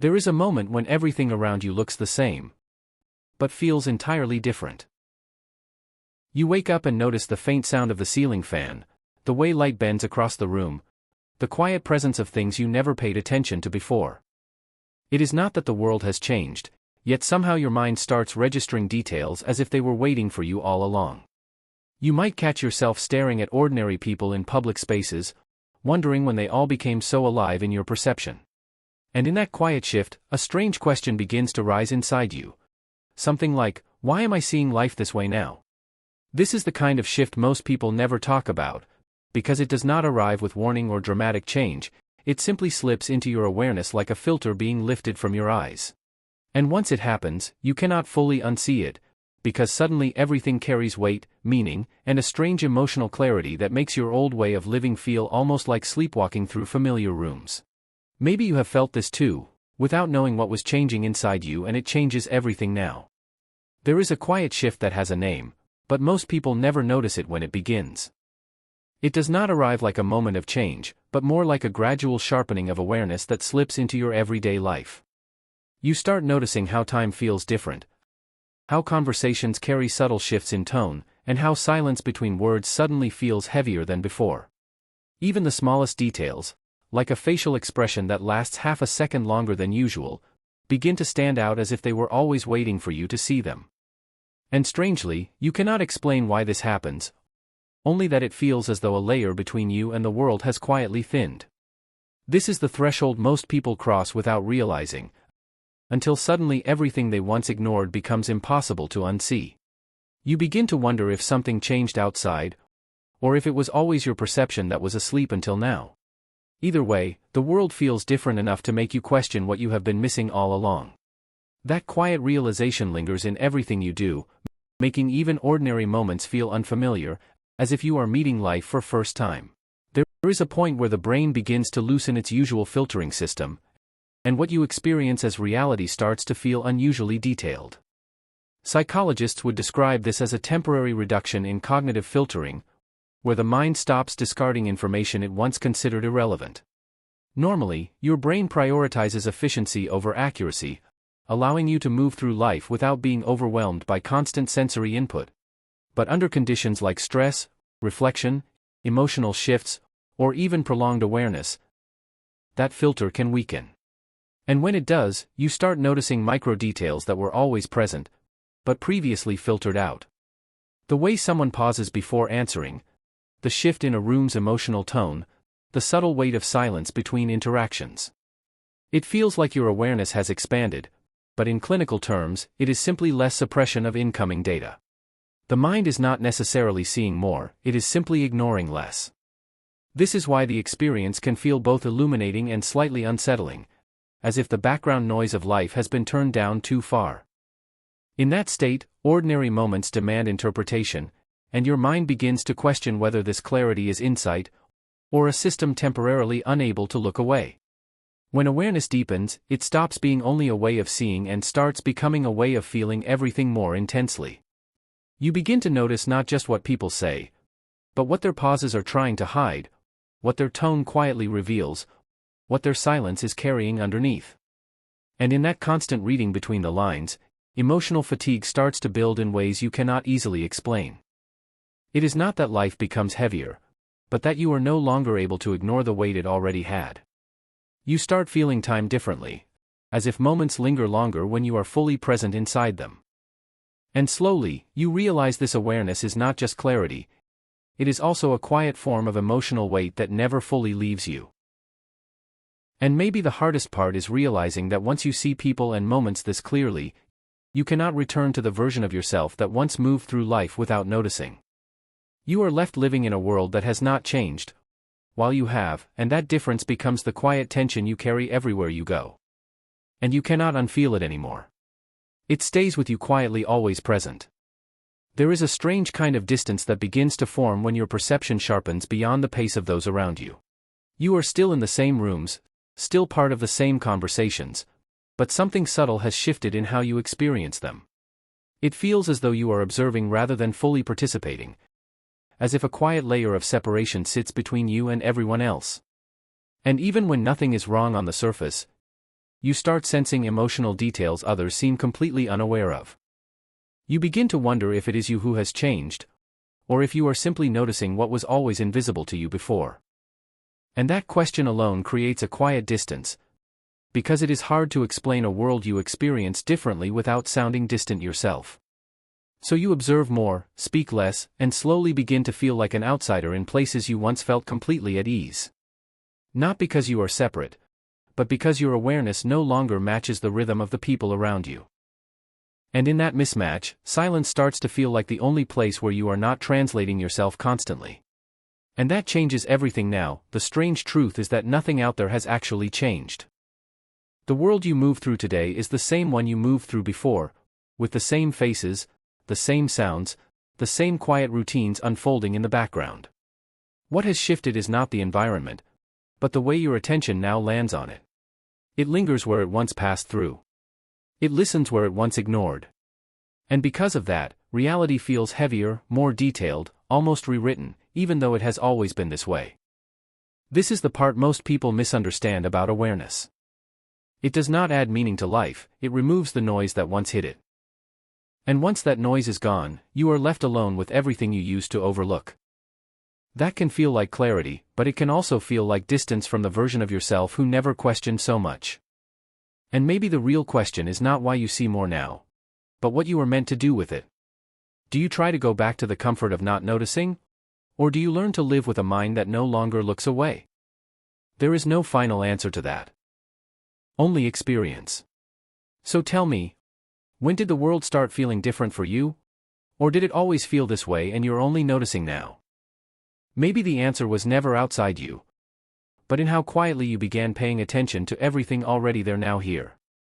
There is a moment when everything around you looks the same, but feels entirely different. You wake up and notice the faint sound of the ceiling fan, the way light bends across the room, the quiet presence of things you never paid attention to before. It is not that the world has changed, yet somehow your mind starts registering details as if they were waiting for you all along. You might catch yourself staring at ordinary people in public spaces, wondering when they all became so alive in your perception. And in that quiet shift, a strange question begins to rise inside you. Something like, why am I seeing life this way now? This is the kind of shift most people never talk about, because it does not arrive with warning or dramatic change, it simply slips into your awareness like a filter being lifted from your eyes. And once it happens, you cannot fully unsee it, because suddenly everything carries weight, meaning, and a strange emotional clarity that makes your old way of living feel almost like sleepwalking through familiar rooms. Maybe you have felt this too, without knowing what was changing inside you, and it changes everything now. There is a quiet shift that has a name, but most people never notice it when it begins. It does not arrive like a moment of change, but more like a gradual sharpening of awareness that slips into your everyday life. You start noticing how time feels different, how conversations carry subtle shifts in tone, and how silence between words suddenly feels heavier than before. Even the smallest details, like a facial expression that lasts half a second longer than usual, begin to stand out as if they were always waiting for you to see them. And strangely, you cannot explain why this happens, only that it feels as though a layer between you and the world has quietly thinned. This is the threshold most people cross without realizing, until suddenly everything they once ignored becomes impossible to unsee. You begin to wonder if something changed outside, or if it was always your perception that was asleep until now. Either way, the world feels different enough to make you question what you have been missing all along. That quiet realization lingers in everything you do, making even ordinary moments feel unfamiliar, as if you are meeting life for first time. There is a point where the brain begins to loosen its usual filtering system, and what you experience as reality starts to feel unusually detailed. Psychologists would describe this as a temporary reduction in cognitive filtering, where the mind stops discarding information it once considered irrelevant. Normally, your brain prioritizes efficiency over accuracy, allowing you to move through life without being overwhelmed by constant sensory input. But under conditions like stress, reflection, emotional shifts, or even prolonged awareness, that filter can weaken. And when it does, you start noticing micro details that were always present, but previously filtered out. The way someone pauses before answering, the shift in a room's emotional tone, the subtle weight of silence between interactions. It feels like your awareness has expanded, but in clinical terms, it is simply less suppression of incoming data. The mind is not necessarily seeing more, it is simply ignoring less. This is why the experience can feel both illuminating and slightly unsettling, as if the background noise of life has been turned down too far. In that state, ordinary moments demand interpretation, and your mind begins to question whether this clarity is insight, or a system temporarily unable to look away. When awareness deepens, it stops being only a way of seeing and starts becoming a way of feeling everything more intensely. You begin to notice not just what people say, but what their pauses are trying to hide, what their tone quietly reveals, what their silence is carrying underneath. And in that constant reading between the lines, emotional fatigue starts to build in ways you cannot easily explain. It is not that life becomes heavier, but that you are no longer able to ignore the weight it already had. You start feeling time differently, as if moments linger longer when you are fully present inside them. And slowly, you realize this awareness is not just clarity, it is also a quiet form of emotional weight that never fully leaves you. And maybe the hardest part is realizing that once you see people and moments this clearly, you cannot return to the version of yourself that once moved through life without noticing. You are left living in a world that has not changed, while you have, and that difference becomes the quiet tension you carry everywhere you go. And you cannot unfeel it anymore. It stays with you quietly, always present. There is a strange kind of distance that begins to form when your perception sharpens beyond the pace of those around you. You are still in the same rooms, still part of the same conversations, but something subtle has shifted in how you experience them. It feels as though you are observing rather than fully participating, as if a quiet layer of separation sits between you and everyone else. And even when nothing is wrong on the surface, you start sensing emotional details others seem completely unaware of. You begin to wonder if it is you who has changed, or if you are simply noticing what was always invisible to you before. And that question alone creates a quiet distance, because it is hard to explain a world you experience differently without sounding distant yourself. So you observe more, speak less, and slowly begin to feel like an outsider in places you once felt completely at ease. Not because you are separate, but because your awareness no longer matches the rhythm of the people around you. And in that mismatch, silence starts to feel like the only place where you are not translating yourself constantly. And that changes everything now. The strange truth is that nothing out there has actually changed. The world you move through today is the same one you moved through before, with the same faces, the same sounds, the same quiet routines unfolding in the background. What has shifted is not the environment, but the way your attention now lands on it. It lingers where it once passed through. It listens where it once ignored. And because of that, reality feels heavier, more detailed, almost rewritten, even though it has always been this way. This is the part most people misunderstand about awareness. It does not add meaning to life, it removes the noise that once hid it. And once that noise is gone, you are left alone with everything you used to overlook. That can feel like clarity, but it can also feel like distance from the version of yourself who never questioned so much. And maybe the real question is not why you see more now, but what you were meant to do with it. Do you try to go back to the comfort of not noticing? Or do you learn to live with a mind that no longer looks away? There is no final answer to that. Only experience. So tell me, when did the world start feeling different for you? Or did it always feel this way and you're only noticing now? Maybe the answer was never outside you, but in how quietly you began paying attention to everything already there now here.